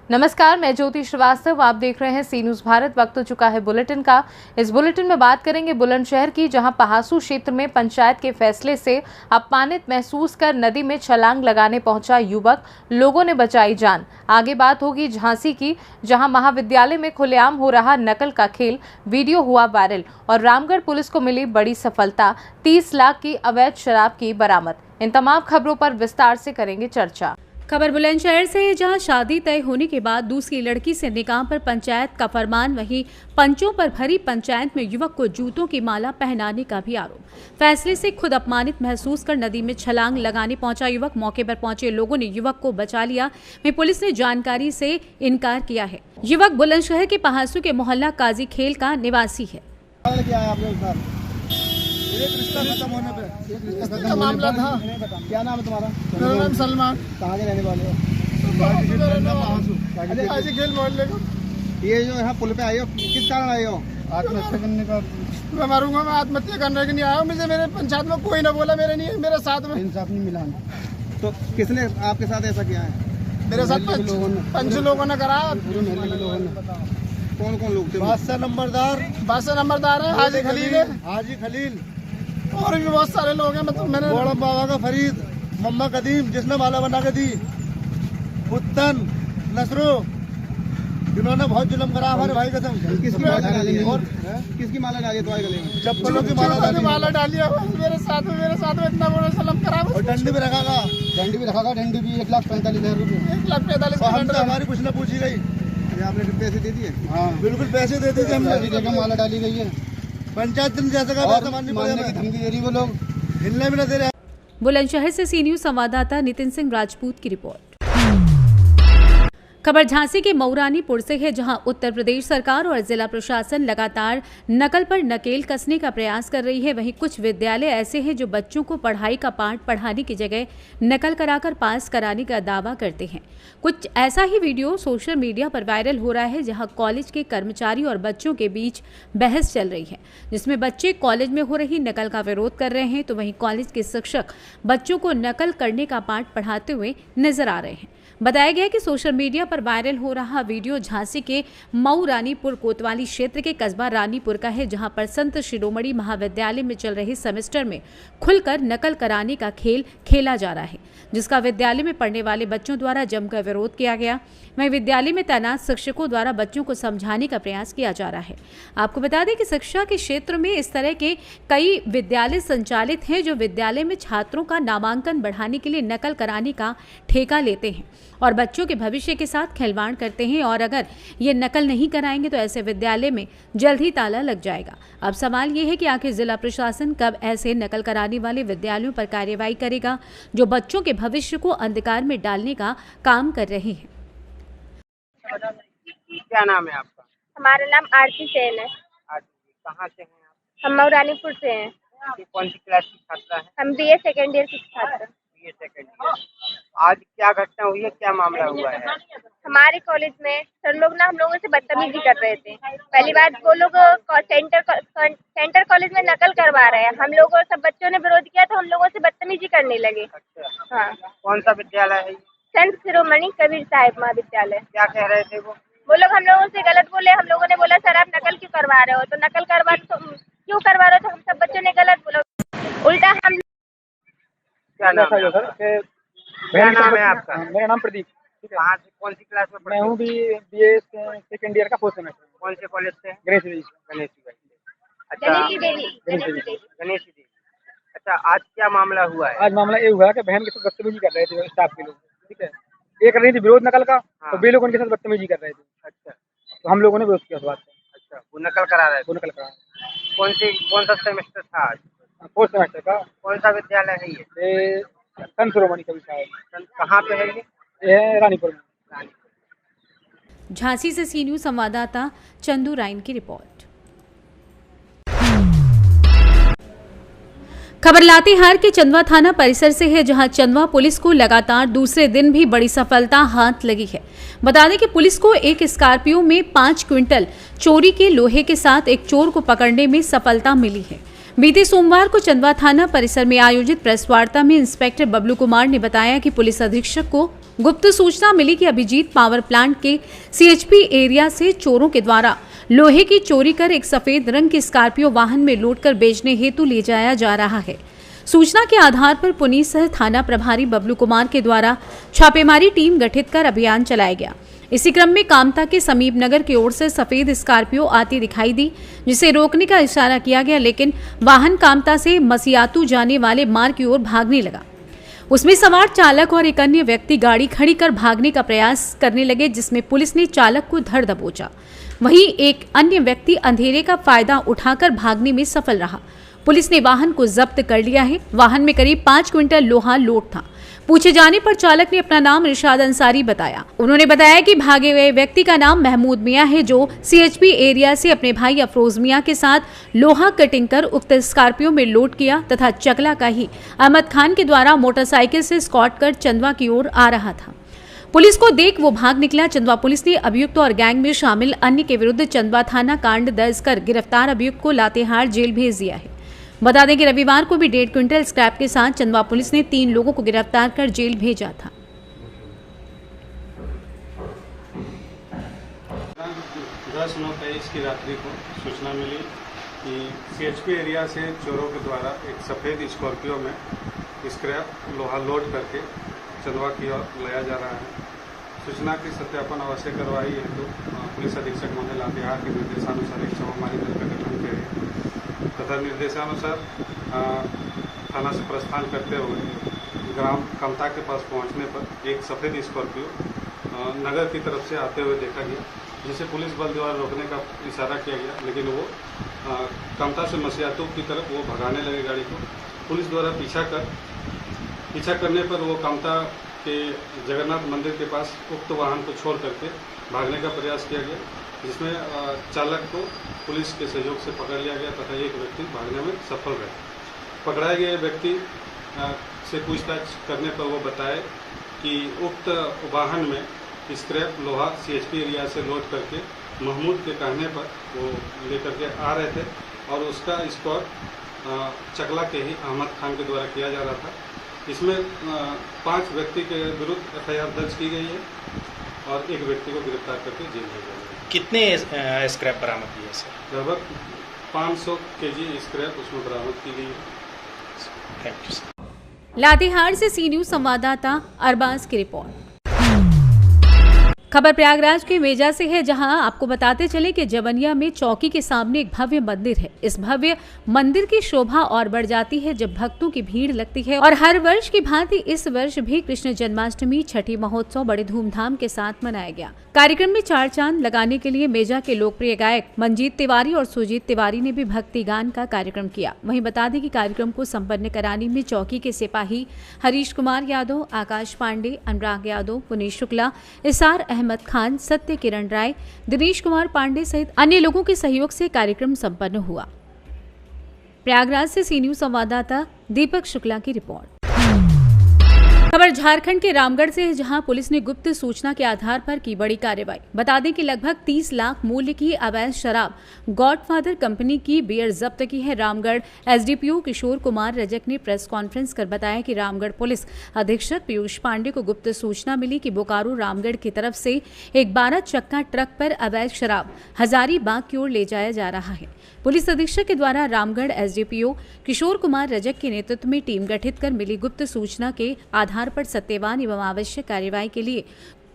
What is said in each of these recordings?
नमस्कार, मैं ज्योति श्रीवास्तव। आप देख रहे हैं सी न्यूज भारत। वक्त हो चुका है बुलेटिन का। इस बुलेटिन में बात करेंगे बुलंदशहर की, जहां पहासू क्षेत्र में पंचायत के फैसले से अपमानित महसूस कर नदी में छलांग लगाने पहुंचा युवक, लोगों ने बचाई जान। आगे बात होगी झांसी की, जहां महाविद्यालय में खुलेआम हो रहा नकल का खेल वीडियो हुआ वायरल और रामगढ़ पुलिस को मिली बड़ी सफलता, 30 लाख की अवैध शराब की बरामद। इन तमाम खबरों पर विस्तार से करेंगे चर्चा। खबर बुलंदशहर से है, जहां शादी तय होने के बाद दूसरी लड़की से निकाह पर पंचायत का फरमान, वहीं पंचों पर भरी पंचायत में युवक को जूतों की माला पहनाने का भी आरोप। फैसले से खुद अपमानित महसूस कर नदी में छलांग लगाने पहुंचा युवक। मौके पर पहुंचे लोगों ने युवक को बचा लिया, वहीं पुलिस ने जानकारी से इनकार किया है। युवक बुलंदशहर के पहासू के मोहल्ला काजी खेल का निवासी है। एक रिश्ता खत्म होने पे एक रिश्ता खत्म मामला था। क्या नाम है तुम्हारा? मेरा नाम सलमान। कहाँ के रहने वाले हो? काजी खेल मोहल्ले का। ये जो यहाँ पुल पे आए हो, किस कारण आए हो? आत्महत्या करने का। मैं मारूंगा, मैं आत्महत्या करने के नहीं आया हूँ। मुझे मेरे पंचायत में कोई ना बोला, मेरे नहीं, मेरे साथ में इंसाफ नहीं मिला। तो किसने आपके साथ ऐसा किया है? मेरे साथ पंच लोगों ने करा। पूरे मोहल्ले के लोगों ने। कौन कौन लोग थे? बादशाह नंबरदार है, हाजी खलील और भी बहुत सारे लोग हैं। मतलब मैंने बाबा का फरीद, मम्मा कदीम जिसने माला बना के दी, उत्तन नसरो, जिन्होंने बहुत जुल्म करा हमारे भाई कसम। किसकी माला डाली तुम्हारे गले में? चप्पलों की माला डाली है। मेरे साथ में इतना बड़ा जुल्म करा। और डंडी भी रखा था। डंडी भी 1,45,000 रुपये। 1,45,000 हमारी कुछ न पूछी गई। आपने पैसे दे दिए? हाँ बिल्कुल, पैसे दे दिए हमने। माला डाली गई है। पंचायत जैसे धमकी दे रही, वो लोग हिलने भी न दे रहे। बुलंदशहर से सी न्यूज संवाददाता नितिन सिंह राजपूत की रिपोर्ट। खबर झांसी के मऊरानीपुर से है, जहां उत्तर प्रदेश सरकार और जिला प्रशासन लगातार नकल पर नकेल कसने का प्रयास कर रही है। वहीं कुछ विद्यालय ऐसे हैं जो बच्चों को पढ़ाई का पाठ पढ़ाने की जगह नकल कराकर पास कराने का दावा करते हैं। कुछ ऐसा ही वीडियो सोशल मीडिया पर वायरल हो रहा है, जहां कॉलेज के कर्मचारी और बच्चों के बीच बहस चल रही है, जिसमें बच्चे कॉलेज में हो रही नकल का विरोध कर रहे हैं, तो वहीं कॉलेज के शिक्षक बच्चों को नकल करने का पाठ पढ़ाते हुए नजर आ रहे हैं। बताया गया कि सोशल मीडिया पर वायरल हो रहा वीडियो झांसी के मऊरानीपुर कोतवाली क्षेत्र के कस्बा रानीपुर का है, जहां पर संत शिरोमणि महाविद्यालय में चल रहे सेमेस्टर में खुलकर नकल कराने का खेल खेला जा रहा है, जिसका विद्यालय में पढ़ने वाले बच्चों द्वारा जमकर विरोध किया गया। वहीं विद्यालय में तैनात शिक्षकों द्वारा बच्चों को समझाने का प्रयास किया जा रहा है। आपको बता दें कि शिक्षा के क्षेत्र में इस तरह के कई विद्यालय संचालित हैं, जो विद्यालय में छात्रों का नामांकन बढ़ाने के लिए नकल कराने का ठेका लेते हैं और बच्चों के भविष्य के साथ खिलवाड़ करते हैं, और अगर ये नकल नहीं कराएंगे तो ऐसे विद्यालय में जल्द ही ताला लग जाएगा। अब सवाल ये है कि आखिर जिला प्रशासन कब ऐसे नकल कराने वाले विद्यालयों पर कार्रवाई करेगा, जो बच्चों के भविष्य को अंधकार में डालने का काम कर रहे हैं। क्या नाम है आपका? हमारा नाम आरती सेन है। कहाँ से हैं आप? हम मऊरानीपुर से हैं। कौन सी क्लास की छात्रा है? हम BA सेकेंड ईयर की छात्र। BA second year. आज क्या घटना हुई है, क्या मामला हुआ है? हमारे कॉलेज में सर लोग हम लोगों से बदतमीजी कर रहे थे। पहली बात, वो लोग सेंटर कॉलेज में नकल करवा रहे हैं। हम लोग और सब बच्चों ने विरोध किया तो हम लोगों से बदतमीजी करने लगे। अच्छा। हाँ। कौन सा विद्यालय है? संत शिरोमणि कबीर साहिब महाविद्यालय। क्या कह रहे थे वो? लोग हम लोगों से गलत बोले। हम लोगों ने बोला सर आप नकल क्यों करवा रहे हो? तो नकल करवा तो क्यों करवा रहे हो? तो हम सब बच्चों ने गलत बोला। उल्टा हम। क्या नाम है सर? क्या नाम है आपका? मेरा नाम प्रदीप। कहाँ से, कौन सी क्लास में? मैं हूँ BA सेकेंड ईयर का 4th सेमेस्टर। कौन से कॉलेज से? गणेश जी। अच्छा, गणेशी देवी। अच्छा, आज क्या मामला हुआ है? आज मामला ये हुआ कि बहन के साथ बदतमीजी कर रहे थे स्टाफ के लोग, ठीक है। ये कर रही थी विरोध नकल का। हाँ। तो वे लोग उनके साथ बदतमीजी कर रहे थे। अच्छा। तो हम लोगों ने विरोध किया उस बात का। अच्छा, वो नकल करा रहे थे? वो नकल करा। कौन सा सेमेस्टर था आज? 4th सेमेस्टर का। कौन सा विद्यालय है ये? संत शिरोमणि कबीर साहिब। कहाँ पे है ये? रानीपुर में। झांसी से सी न्यूज संवाददाता चंदू राइन की रिपोर्ट। खबर लातेहार के चंदवा थाना परिसर से है, जहां चंदवा पुलिस को लगातार दूसरे दिन भी बड़ी सफलता हाथ लगी है। बता दें कि पुलिस को एक स्कॉर्पियो में 5 क्विंटल चोरी के लोहे के साथ एक चोर को पकड़ने में सफलता मिली है। बीते सोमवार को चंदवा थाना परिसर में आयोजित प्रेस वार्ता में इंस्पेक्टर बबलू कुमार ने बताया कि पुलिस अधीक्षक को गुप्त सूचना मिली कि अभिजीत पावर प्लांट के CHP एरिया से चोरों के द्वारा लोहे की चोरी कर एक सफेद रंग की स्कॉर्पियो वाहन में लोड कर बेचने हेतु ले जाया जा रहा है। सूचना के आधार पर पुलिस सह थाना प्रभारी बबलू कुमार के द्वारा छापेमारी टीम गठित कर अभियान चलाया गया। इसी क्रम में कामता के समीप नगर की ओर से सफेद स्कॉर्पियो आती दिखाई दी, जिसे रोकने का इशारा किया गया, लेकिन वाहन कामता से मसियातू जाने वाले मार्ग की ओर भागने लगा। उसमें सवार चालक और एक अन्य व्यक्ति गाड़ी खड़ी कर भागने का प्रयास करने लगे, जिसमें पुलिस ने चालक को धर दबोचा। वहीं एक अन्य व्यक्ति अंधेरे का फायदा उठाकर भागने में सफल रहा। पुलिस ने वाहन को जब्त कर लिया है। वाहन में करीब 5 क्विंटल लोहा लोड था। पूछे जाने पर चालक ने अपना नाम इरशाद अंसारी बताया। उन्होंने बताया कि भागे हुए व्यक्ति का नाम महमूद मियां है, जो CHP एरिया से अपने भाई अफरोज मियां के साथ लोहा कटिंग कर उक्त स्कॉर्पियो में लोड किया तथा चकला का ही अहमद खान के द्वारा मोटरसाइकिल से स्कॉट कर चंदवा की ओर आ रहा था। पुलिस को देख वो भाग निकला। चंदवा पुलिस ने अभियुक्त और गैंग में शामिल अन्य के विरुद्ध चंदवा थाना कांड दर्ज कर गिरफ्तार अभियुक्त को लातेहार जेल भेज दिया है। बता दें कि रविवार को भी 1.5 क्विंटल स्क्रैप के साथ चंदवा पुलिस ने 3 लोगों को गिरफ्तार कर जेल भेजा था। 10/9/23 की रात्रि को सूचना मिली कि CHP एरिया से चोरों के द्वारा एक सफ़ेद स्कॉर्पियो में स्क्रैप लोहा लोड करके चंदवा की ओर लाया जा रहा है। सूचना की सत्यापन अवश्य करवाई है तो पुलिस अधीक्षक महोदय लातेहार के निर्देशानुसार एक छापामारी दल का गठन किया गया तथा निर्देशानुसार थाना से प्रस्थान करते हुए ग्राम कामता के पास पहुंचने पर एक सफ़ेद स्कॉर्पियो नगर की तरफ से आते हुए देखा गया, जिसे पुलिस बल द्वारा रोकने का इशारा किया गया, लेकिन वो कामता से मसियातू की तरफ वो भगाने लगे गाड़ी को। पुलिस द्वारा पीछा करने पर वो कामता के जगन्नाथ मंदिर के पास उक्त वाहन को छोड़ करके भागने का प्रयास किया गया, जिसमें चालक को पुलिस के सहयोग से पकड़ लिया गया तथा एक व्यक्ति भागने में सफल रहे। पकड़ाए गए व्यक्ति से पूछताछ करने पर वो बताए कि उक्त वाहन में स्क्रैप लोहा CHP एरिया से लोड करके महमूद के कहने पर वो लेकर के आ रहे थे और उसका स्पॉट चकला के ही अहमद खान के द्वारा किया जा रहा था। इसमें 5 व्यक्ति के विरुद्ध FIR दर्ज की गई है और एक व्यक्ति को गिरफ्तार करके जेल भेजा गया। कितने स्क्रैप बरामद किए सर? लगभग 500 kg स्क्रैप उसमें बरामद की गई है। Thank you sir. लातेहार से सी न्यूज संवाददाता अरबाज की रिपोर्ट। खबर प्रयागराज के मेजा से है, जहां आपको बताते चले कि जवनिया में चौकी के सामने एक भव्य मंदिर है। इस भव्य मंदिर की शोभा और बढ़ जाती है जब भक्तों की भीड़ लगती है और हर वर्ष की भांति इस वर्ष भी कृष्ण जन्माष्टमी छठी महोत्सव बड़े धूमधाम के साथ मनाया गया। कार्यक्रम में 4 चांद लगाने के लिए मेजा के लोकप्रिय गायक मंजीत तिवारी और सुजीत तिवारी ने भी भक्ति गान का कार्यक्रम किया। वहीं बता दें कि कार्यक्रम को संपन्न कराने में चौकी के सिपाही हरीश कुमार यादव, आकाश पांडे, अनुराग यादव, पुनीत शुक्ला, इसार अहमद खान, सत्य किरण राय, दिनेश कुमार पांडे सहित अन्य लोगों के सहयोग से कार्यक्रम संपन्न हुआ। प्रयागराज से सी न्यूज संवाददाता दीपक शुक्ला की रिपोर्ट। खबर झारखंड के रामगढ़ से है, जहां पुलिस ने गुप्त सूचना के आधार पर की बड़ी कार्रवाई। बता दें कि लगभग 30 लाख मूल्य की अवैध शराब गॉडफादर कंपनी की बियर जब्त की है। रामगढ़ SDPO किशोर कुमार रजक ने प्रेस कॉन्फ्रेंस कर बताया कि रामगढ़ पुलिस अधीक्षक पीयूष पांडे को गुप्त सूचना मिली कि बोकारो रामगढ़ की तरफ से एक 12 चक्का ट्रक पर अवैध शराब हजारीबाग की ओर ले जाया जा रहा है। पुलिस अधीक्षक के द्वारा रामगढ़ SDPO किशोर कुमार रजक के नेतृत्व में टीम गठित कर मिली गुप्त सूचना के आधार पर सत्यवान एवं आवश्यक कार्रवाई के लिए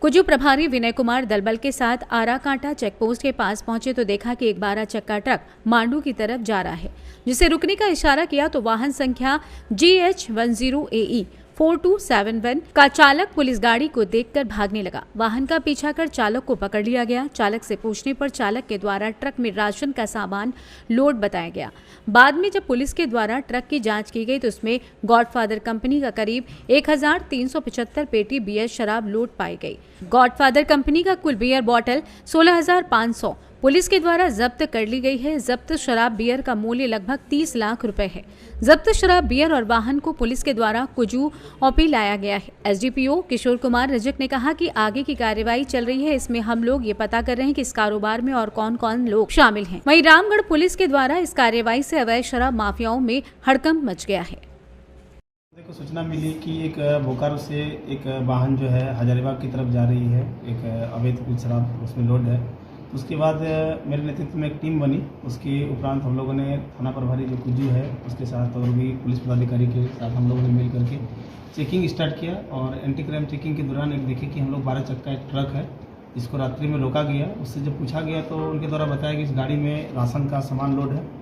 कुजू प्रभारी विनय कुमार दलबल के साथ आराकांटा चेकपोस्ट के पास पहुंचे तो देखा कि एक 12 चक्का ट्रक मांडू की तरफ जा रहा है, जिसे रुकने का इशारा किया तो वाहन संख्या GH10AE 4271 का चालक पुलिस गाड़ी को देखकर भागने लगा। वाहन का पीछा कर चालक को पकड़ लिया गया। चालक से पूछने पर चालक के द्वारा ट्रक में राशन का सामान लोड बताया गया। बाद में जब पुलिस के द्वारा ट्रक की जांच की गई तो उसमें गॉडफादर कंपनी का करीब 1375 पेटी बियर शराब लोड पाई गई। गॉडफादर कंपनी का कुल बियर बॉटल 16,500 पुलिस के द्वारा जब्त कर ली गई है। जब्त शराब बियर का मूल्य लगभग 30 लाख रुपए है। जब्त शराब बियर और वाहन को पुलिस के द्वारा कुजू ओपी लाया गया है। SDPO किशोर कुमार रजक ने कहा कि आगे की कार्रवाई चल रही है, इसमें हम लोग ये पता कर रहे हैं कि इस कारोबार में और कौन कौन लोग शामिल हैं। वहीं रामगढ़ पुलिस के द्वारा इस कार्रवाई से अवैध शराब माफियाओं में हड़कंप मच गया है। देखो सूचना मिली कि एक बोकारो से एक वाहन जो है हजारीबाग की तरफ जा रही है, एक अवैध कुछ शराब उसमें लोड है। तो उसके बाद मेरे नेतृत्व में एक टीम बनी। उसके उपरांत हम लोगों ने थाना प्रभारी जो कुजू है उसके साथ और भी पुलिस पदाधिकारी के साथ हम लोगों ने मिल करके चेकिंग स्टार्ट किया। और एंटी क्राइम चेकिंग के दौरान एक देखे कि हम लोग 12 चक्का एक ट्रक है जिसको रात्रि में रोका गया। उससे जब पूछा गया तो उनके द्वारा बताया कि इस गाड़ी में राशन का सामान लोड है।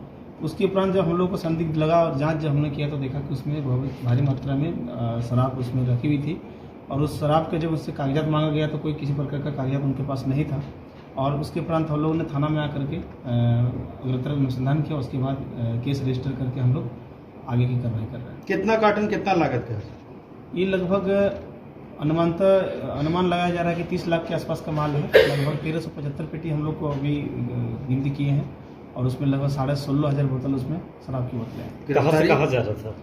उसके उपरांत जब हम लोग को संदिग्ध लगा और जांच जब हमने किया तो देखा कि उसमें बहुत भारी मात्रा में शराब उसमें रखी हुई थी। और उस शराब के जब उससे कागजात मांगा गया तो कोई किसी प्रकार का कागजात उनके पास नहीं था। और उसके उपरांत हम लोगों ने थाना में आकर के अलग तरह अनुसंधान किया। उसके बाद केस रजिस्टर करके हम लोग आगे की कार्रवाई कर रहे हैं। कितना कार्टन कितना लागत का? ये लगभग अनुमान लगाया जा रहा है कि 30 लाख के आसपास का माल है। लगभग 1375 पेटी हम लोग को अभी गिनती किए हैं और उसमें लगभग 16,500 बोतल उसमें शराब की बोतलें हैं। कहाँ से कहाँ जा रहा था?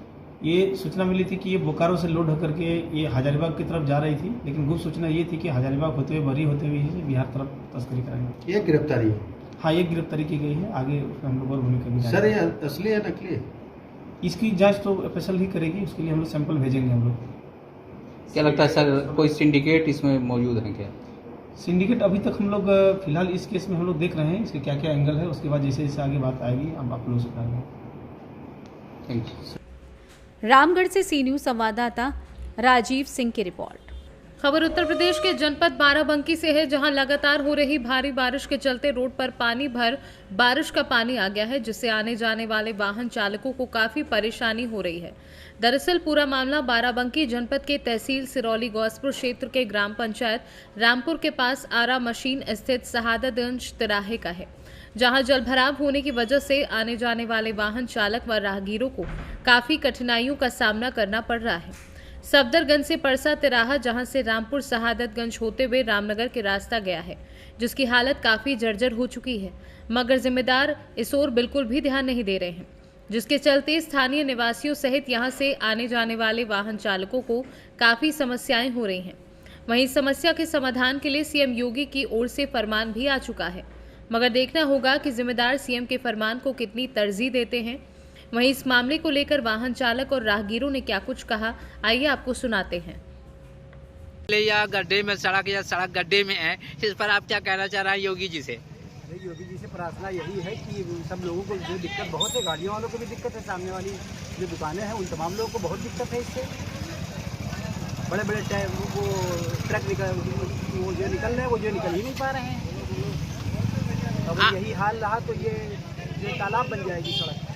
ये सूचना मिली थी कि ये बोकारो से लोड होकर के ये हजारीबाग की तरफ जा रही थी, लेकिन गुप्त सूचना ये थी कि हजारीबाग होते हुए बरी होते हुए ही बिहार तरफ तस्करी कराएंगे। ये गिरफ्तारी है? हाँ, ये गिरफ्तारी की गई है। आगे हम लोग और भूमिका भी सर, ये असली है नकली है? इसकी जाँच तो एफएसएल ही करेगी। उसके लिए हम लोग सैंपल भेजेंगे। हम लोग क्या लगता है सर, कोई सिंडिकेट इसमें मौजूद है क्या? सिंडिकेट अभी तक हम लोग फिलहाल इस केस में हम लोग देख रहे हैं इसके क्या क्या एंगल है। उसके बाद जैसे जैसे आगे बात आएगी हम आप लोगों से करेंगे। Thank you. रामगढ़ से सी न्यूज़ संवाददाता राजीव सिंह की रिपोर्ट। खबर उत्तर प्रदेश के जनपद बाराबंकी से है, जहां लगातार हो रही भारी बारिश के चलते रोड पर पानी भर बारिश का पानी आ गया है, जिससे आने जाने वाले वाहन चालकों को काफी परेशानी हो रही है। दरअसल पूरा मामला बाराबंकी जनपद के तहसील सिरौली गौसपुर क्षेत्र के ग्राम पंचायत रामपुर के पास आरा मशीन स्थित शहादतगंज तिराहे का है, जहां जलभराव होने की वजह से आने जाने वाले वाहन चालक व राहगीरों को काफी कठिनाइयों का सामना करना पड़ रहा है। सफदरगंज से परसा तिराहा, जहां से रामपुर शहादतगंज होते हुए रामनगर के रास्ता गया है, जिसकी हालत काफी जर्जर हो चुकी है, मगर जिम्मेदार इस ओर बिल्कुल भी ध्यान नहीं दे रहे हैं, जिसके चलते स्थानीय निवासियों सहित यहां से आने जाने वाले वाहन चालकों को काफी समस्याएं हो रही हैं। वहीं समस्या के समाधान के लिए सीएम योगी की ओर से फरमान भी आ चुका है, मगर देखना होगा कि जिम्मेदार सीएम के फरमान को कितनी तरजीह देते हैं। वहीं इस मामले को लेकर वाहन चालक और राहगीरों ने क्या कुछ कहा, आइए आपको सुनाते हैं। या गड्ढे में सड़क या सड़क गड्ढे में है, इस पर आप क्या कहना चाह रहे हैं योगी जी से? योगी जी से प्रार्थना यही है कि सब लोगों को जो दिक्कत बहुत है, गाड़ियों वालों को भी दिक्कत है, सामने वाली जो दुकानें हैं उन तमाम लोगों को बहुत दिक्कत है। इससे बड़े बड़े वो ट्रक वो जो निकल रहे हैं वो जो निकल ही नहीं पा रहे हैं। अब यही हाल रहा तो ये तालाब बन जाएगी सड़क।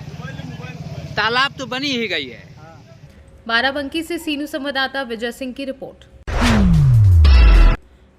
तालाब तो बनी ही गई है। बाराबंकी से सीनू संवाददाता विजय सिंह की रिपोर्ट।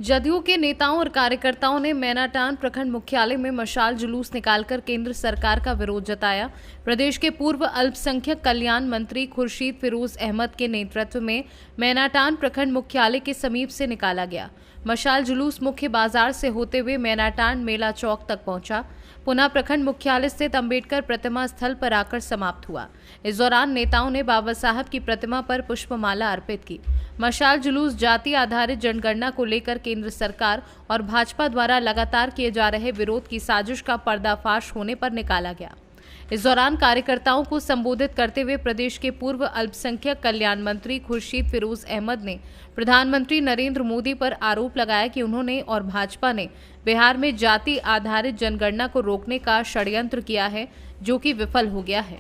जदयू के नेताओं और कार्यकर्ताओं ने मैनाटान प्रखंड मुख्यालय में मशाल जुलूस निकालकर केंद्र सरकार का विरोध जताया। प्रदेश के पूर्व अल्पसंख्यक कल्याण मंत्री खुर्शीद फिरोज अहमद के नेतृत्व में मैनाटान प्रखंड मुख्यालय के समीप से निकाला गया। मशाल जुलूस मुख्य बाजार से होते हुए मैनाटान मेला चौक तक पहुंचा, पुनः प्रखंड मुख्यालय स्थित अंबेडकर प्रतिमा स्थल पर आकर समाप्त हुआ। इस दौरान नेताओं ने बाबा साहब की प्रतिमा पर पुष्पमाला अर्पित की। मशाल जुलूस जाति आधारित जनगणना को लेकर केंद्र सरकार और भाजपा द्वारा लगातार किए जा रहे विरोध की साजिश का पर्दाफाश होने पर निकाला गया। इस दौरान कार्यकर्ताओं को संबोधित करते हुए प्रदेश के पूर्व अल्पसंख्यक कल्याण मंत्री खुर्शीद फिरोज अहमद ने प्रधानमंत्री नरेंद्र मोदी पर आरोप लगाया कि उन्होंने और भाजपा ने बिहार में जाति आधारित जनगणना को रोकने का षड्यंत्र किया है, जो कि विफल हो गया है।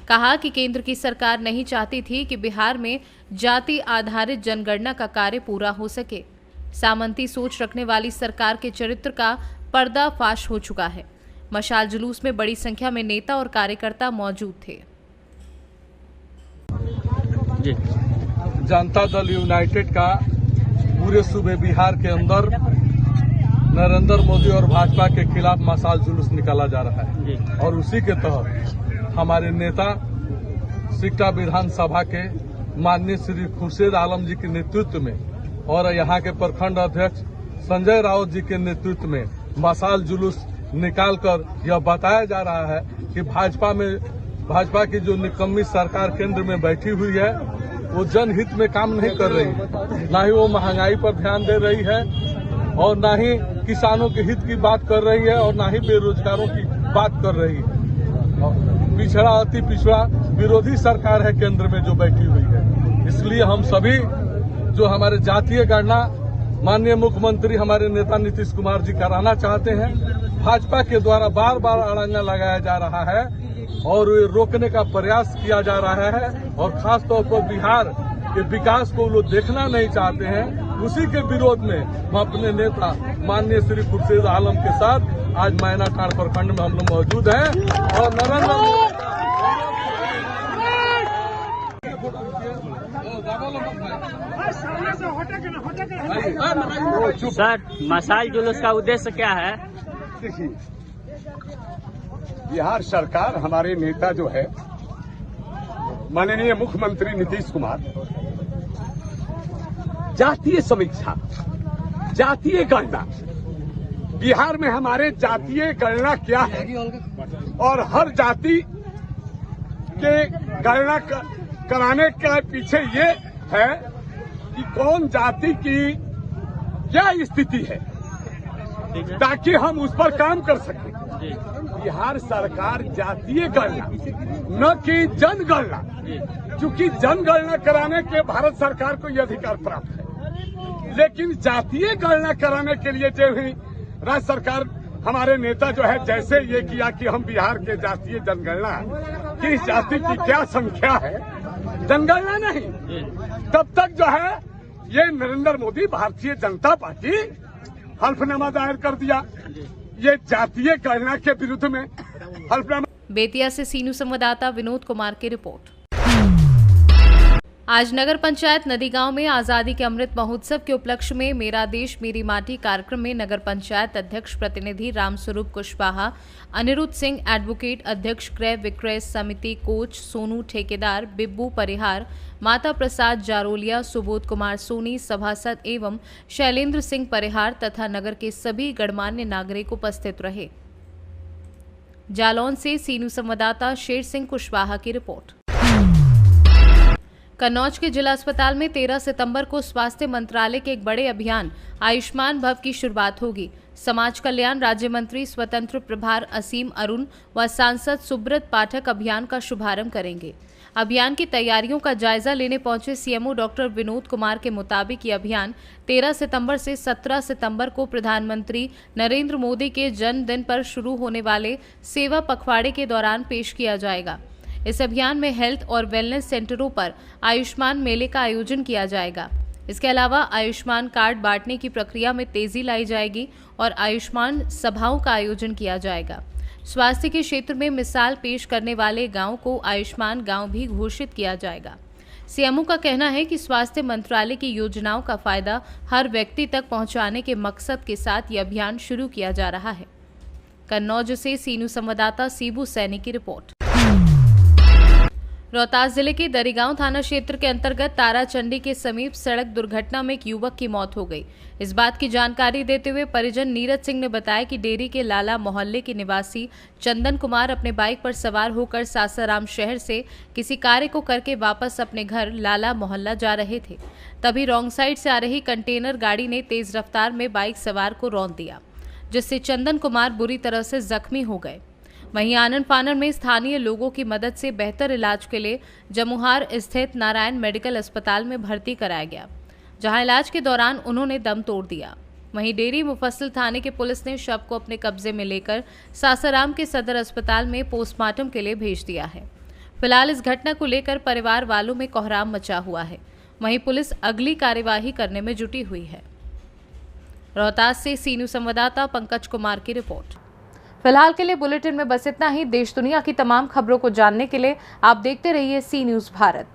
कहा कि केंद्र की सरकार नहीं चाहती थी कि बिहार में जाति आधारित जनगणना का कार्य पूरा हो सके। सामंती सोच रखने वाली सरकार के चरित्र का पर्दाफाश हो चुका है। मशाल जुलूस में बड़ी संख्या में नेता और कार्यकर्ता मौजूद थे। जनता दल यूनाइटेड का पूरे सूबे बिहार के अंदर नरेंद्र मोदी और भाजपा के खिलाफ मशाल जुलूस निकाला जा रहा है और उसी के तहत हमारे नेता सिकटा विधानसभा के माननीय श्री खुर्शीद आलम जी के नेतृत्व में और यहाँ के प्रखंड अध्यक्ष संजय राउत जी के नेतृत्व में मशाल जुलूस निकालकर यह बताया जा रहा है कि भाजपा की जो निकम्मी सरकार केंद्र में बैठी हुई है वो जनहित में काम नहीं कर रही है, न ही वो महंगाई पर ध्यान दे रही है और न ही किसानों के हित की बात कर रही है और न ही बेरोजगारों की बात कर रही है। पिछड़ा अति पिछड़ा विरोधी सरकार है केंद्र में जो बैठी हुई है। इसलिए हम सभी जो हमारे जातीय गणना माननीय मुख्यमंत्री हमारे नेता नीतीश कुमार जी कराना चाहते हैं, भाजपा के द्वारा बार बार अड़ंगा लगाया जा रहा है और रोकने का प्रयास किया जा रहा है और खासतौर पर बिहार के विकास को लोग देखना नहीं चाहते हैं। उसी के विरोध में हम अपने नेता माननीय श्री खुर्शीद आलम के साथ आज मैनाटांड प्रखंड में हम लोग मौजूद हैं और नरेंद्र मोदी सर, मशाल जुलूस का उद्देश्य क्या है? देखिए, बिहार सरकार हमारे नेता जो है माननीय मुख्यमंत्री नीतीश कुमार जातीय समीक्षा, जातीय गणना, बिहार में हमारे जातीय गणना क्या है और हर जाति के गणना कराने के पीछे ये है कि कौन जाति की क्या स्थिति है ताकि हम उस पर काम कर सकें। बिहार सरकार जातीय गणना न कि जनगणना, क्योंकि जनगणना कराने के भारत सरकार को यह अधिकार प्राप्त है, लेकिन जातीय गणना कराने के लिए जो है राज्य सरकार हमारे नेता जो है जैसे ये किया कि हम बिहार के जातीय जनगणना किस जाति की क्या संख्या है, जनगणना नहीं, तब तक जो है ये नरेंद्र मोदी भारतीय जनता पार्टी हल्फनामा दायर कर दिया ये जातीय गणना के विरुद्ध में हल्फनामा। बेतिया से सीनू संवाददाता विनोद कुमार की रिपोर्ट। आज नगर पंचायत नदी गांव में आजादी के अमृत महोत्सव के उपलक्ष्य में मेरा देश मेरी माटी कार्यक्रम में नगर पंचायत अध्यक्ष प्रतिनिधि रामस्वरूप कुशवाहा, अनिरुद्ध सिंह एडवोकेट, अध्यक्ष क्रय विक्रय समिति कोच सोनू ठेकेदार, बिब्बू परिहार, माता प्रसाद जारोलिया, सुबोध कुमार सोनी सभासद एवं शैलेंद्र सिंह परिहार तथा नगर के सभी गणमान्य नागरिक उपस्थित रहे। जालौन से सीनू संवाददाता शेर सिंह कुशवाहा की रिपोर्ट। कन्नौज के जिला अस्पताल में 13 सितंबर को स्वास्थ्य मंत्रालय के एक बड़े अभियान आयुष्मान भव की शुरुआत होगी। समाज कल्याण राज्य मंत्री स्वतंत्र प्रभार असीम अरुण व सांसद सुब्रत पाठक अभियान का शुभारंभ करेंगे। अभियान की तैयारियों का जायजा लेने पहुंचे सीएमओ डॉक्टर विनोद कुमार के मुताबिक ये अभियान 13 सितंबर से 17 सितंबर को प्रधानमंत्री नरेंद्र मोदी के जन्मदिन पर शुरू होने वाले सेवा पखवाड़े के दौरान पेश किया जाएगा। इस अभियान में हेल्थ और वेलनेस सेंटरों पर आयुष्मान मेले का आयोजन किया जाएगा। इसके अलावा आयुष्मान कार्ड बांटने की प्रक्रिया में तेजी लाई जाएगी और आयुष्मान सभाओं का आयोजन किया जाएगा। स्वास्थ्य के क्षेत्र में मिसाल पेश करने वाले गांव को आयुष्मान गांव भी घोषित किया जाएगा। सीएमओ का कहना है कि स्वास्थ्य मंत्रालय की योजनाओं का फायदा हर व्यक्ति तक पहुंचाने के मकसद के साथ ये अभियान शुरू किया जा रहा है। कन्नौज से सीनू संवाददाता सीबू सैनी की रिपोर्ट। रोहतास जिले के दरिगांव थाना क्षेत्र के अंतर्गत ताराचंडी के समीप सड़क दुर्घटना में एक युवक की मौत हो गई। इस बात की जानकारी देते हुए परिजन नीरज सिंह ने बताया कि डेरी के लाला मोहल्ले के निवासी चंदन कुमार अपने बाइक पर सवार होकर सासाराम शहर से किसी कार्य को करके वापस अपने घर लाला मोहल्ला जा रहे थे। तभी रॉन्ग साइड से आ रही कंटेनर गाड़ी ने तेज रफ्तार में बाइक सवार को रौंद दिया, जिससे चंदन कुमार बुरी तरह से जख्मी हो गए। वहीं आनन फानन में स्थानीय लोगों की मदद से बेहतर इलाज के लिए जमुहार स्थित नारायण मेडिकल अस्पताल में भर्ती कराया गया, जहां इलाज के दौरान उन्होंने दम तोड़ दिया। वहीं डेरी मुफस्सिल थाने की पुलिस ने शव को अपने कब्जे में लेकर सासाराम के सदर अस्पताल में पोस्टमार्टम के लिए भेज दिया है। फिलहाल इस घटना को लेकर परिवार वालों में कोहराम मचा हुआ है। वहीं पुलिस अगली कार्यवाही करने में जुटी हुई है। रोहतास से सीनू संवाददाता पंकज कुमार की रिपोर्ट। फिलहाल के लिए बुलेटिन में बस इतना ही। देश दुनिया की तमाम खबरों को जानने के लिए आप देखते रहिए सी न्यूज़ भारत।